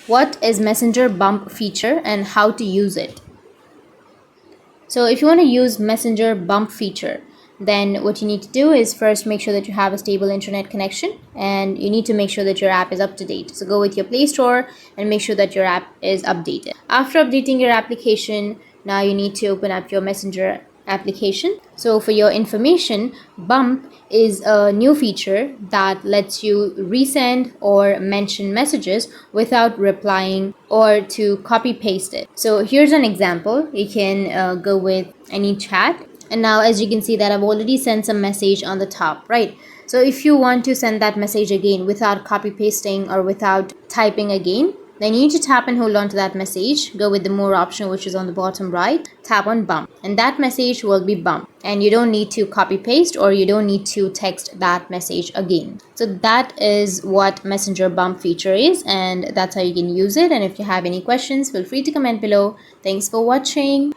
What is Messenger bump feature and how to use it? So if you want to use Messenger bump feature, then what you need to do is first make sure that you have a stable internet connection, and you need to make sure that your app is up to date. So go with your Play Store and make sure that your app is updated. After updating your application, now you need to open up your Messenger application. So for your information, bump is a new feature that lets you resend or mention messages without replying or to copy paste it. So here's an example. You can go with any chat, and now as you can see that I've already sent some message on the top, right? So if you want to send that message again without copy pasting or without typing again, then you need to tap and hold on to that message, go with the more option which is on the bottom right, tap on bump, and that message will be bumped, and you don't need to copy paste or you don't need to text that message again. So that is what Messenger bump feature is, and that's how you can use it. And if you have any questions, feel free to comment below. Thanks for watching.